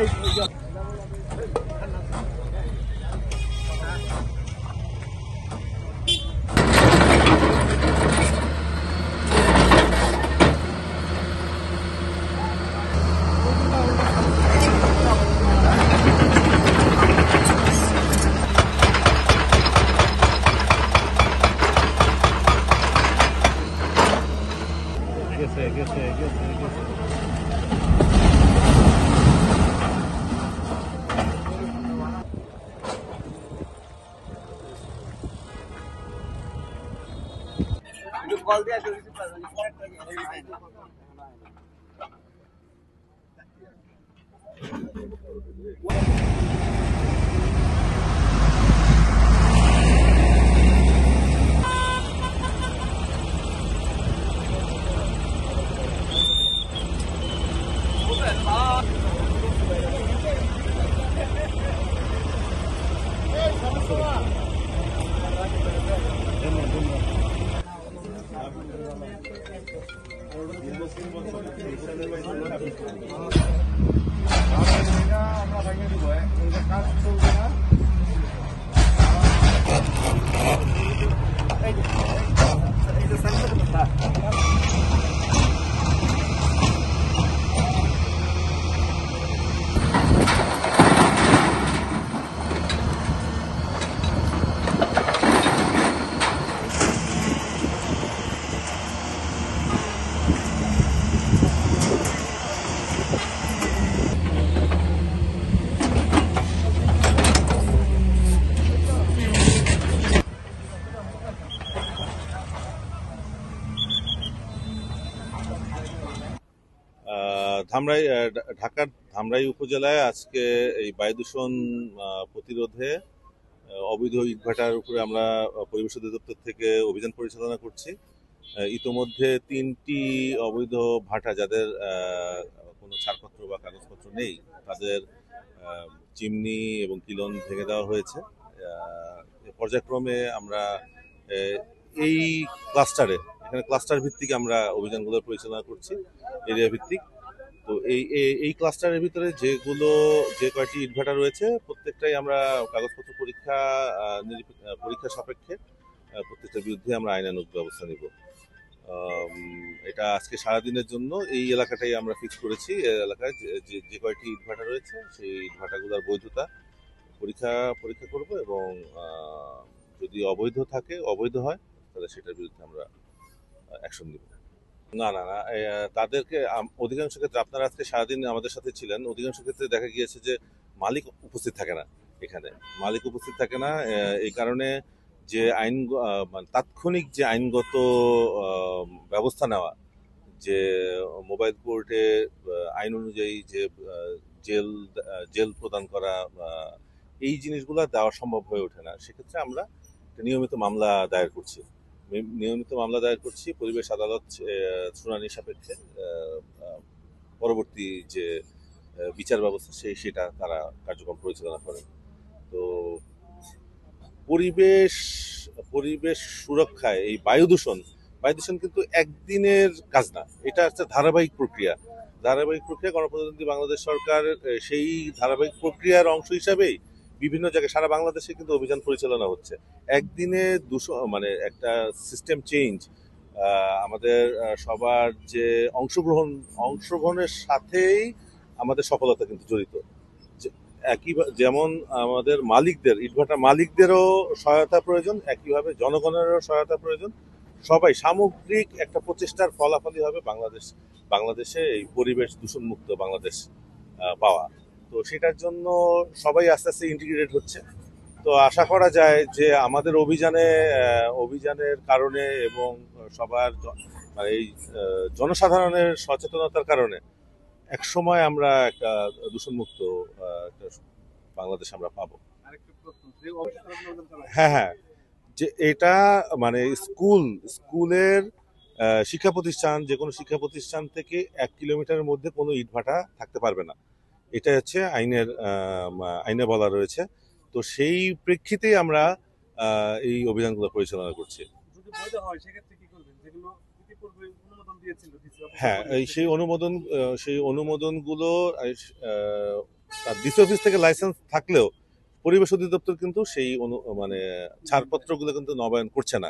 Call दिया ধামরাই ঢাকার ধামরাই উপজেলায় আজকে এই বায়ু দূষণ প্রতিরোধে অবৈধ ইটভাটার উপরে আমরা পরিবেশ অধিদপ্তর থেকে অভিযান পরিচালনা করছি। ইতোমধ্যে 3টি অবৈধ ভাটা যাদের কোনো ছাড়পত্র বা কাগজপত্র নেই তাদের চিমনি এবং কিলন ভেঙে দেওয়া হয়েছে। পর্যায়ক্রমে আমরা এই এখানে ক্লাস্টার ভিত্তিক আমরা অভিযানগুলো পরিচালনা করছি, এরিয়া ভিত্তিক। তো এই ক্লাস্টারের ভিতরে যে কয়টি ইটভাটা রয়েছে প্রত্যেকটাই আমরা কাগজপত্র পরীক্ষা সাপেক্ষে প্রত্যেকটার বিরুদ্ধে আমরা আইনানুগ ব্যবস্থা নিব। এটা আজকে সারাদিনের জন্য এই এলাকাটাই আমরা ফিক্স করেছি। এই এলাকায় যে কয়টি ইটভাটা রয়েছে সেই ইটভাটাগুলোর বৈধতা পরীক্ষা করব এবং যদি অবৈধ হয় তাহলে সেটার বিরুদ্ধে আমরা অ্যাকশন নিব। না, তাদেরকে অধিকাংশ ক্ষেত্রে আপনারা আজকে সারাদিন আমাদের সাথে ছিলেন, অধিকাংশ ক্ষেত্রে দেখা গিয়েছে যে মালিক উপস্থিত থাকে না। এই কারণে যে তাৎক্ষণিক যে আইনগত ব্যবস্থা নেওয়া, যে মোবাইল কোর্টে আইন অনুযায়ী যে জেল প্রদান করা, এই জিনিসগুলো দেওয়া সম্ভব হয়ে ওঠে না। সেক্ষেত্রে আমরা নিয়মিত মামলা দায়ের করছি পরিবেশ আদালত শুনানি সাপেক্ষে। পরবর্তী যে বিচার ব্যবস্থা সেটা তারা কার্যক্রম পরিচালনা করেন। তো পরিবেশ সুরক্ষায় এই বায়ু দূষণ কিন্তু একদিনের কাজ না, এটা হচ্ছে ধারাবাহিক প্রক্রিয়া। গণপ্রজাতন্ত্রী বাংলাদেশ সরকার সেই ধারাবাহিক প্রক্রিয়ার অংশ হিসাবেই বিভিন্ন জায়গায় সারা বাংলাদেশে কিন্তু অভিযান পরিচালনা হচ্ছে। একদিনে একটা সিস্টেম চেঞ্জ, আমাদের সবার যে অংশগ্রহণের সাথেই আমাদের সফলতা কিন্তু জড়িত। যেমন আমাদের ইটভাটা মালিকদেরও সহায়তা প্রয়োজন, একইভাবে জনগণেরও সহায়তা প্রয়োজন। সবাই সামগ্রিক একটা প্রচেষ্টার ফলাফলই হবে বাংলাদেশে এই পরিবেশ দূষণ মুক্ত বাংলাদেশ পাওয়া। তো সেটার জন্য সবাই আস্তে আস্তে ইন্টিগ্রেটেড হচ্ছে। তো আশা করা যায় যে আমাদের অভিযানের কারণে এবং সবার এই জনসাধারণের সচেতনতার কারণে একসময় আমরা একটা দূষণমুক্ত একটা বাংলাদেশ আমরা পাবো। হ্যাঁ, যে এটা স্কুলের শিক্ষা প্রতিষ্ঠান, যে কোনো শিক্ষা প্রতিষ্ঠান থেকে 1 কিলোমিটারের মধ্যে কোনো ইটভাটা থাকতে পারবে না, এটা হচ্ছে আইনে বলা রয়েছে। তো সেই প্রেক্ষিতেই আমরা এই অভিযানগুলো পরিচালনা করছি। হ্যাঁ, সেই অনুমোদনগুলো তার ডিসি অফিস থেকে লাইসেন্স থাকলেও পরিবেশ অধিদপ্তর কিন্তু সেই মানে ছাড়পত্রগুলো কিন্তু নবায়ন করছে না,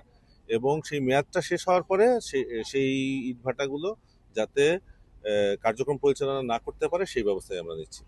এবং সেই মেয়াদটা শেষ হওয়ার পরে সেই ইটভাটাগুলো যাতে কার্যক্রম পরিচালনা না করতে পারে সেই ব্যবস্থায় আমরা নিচ্ছি।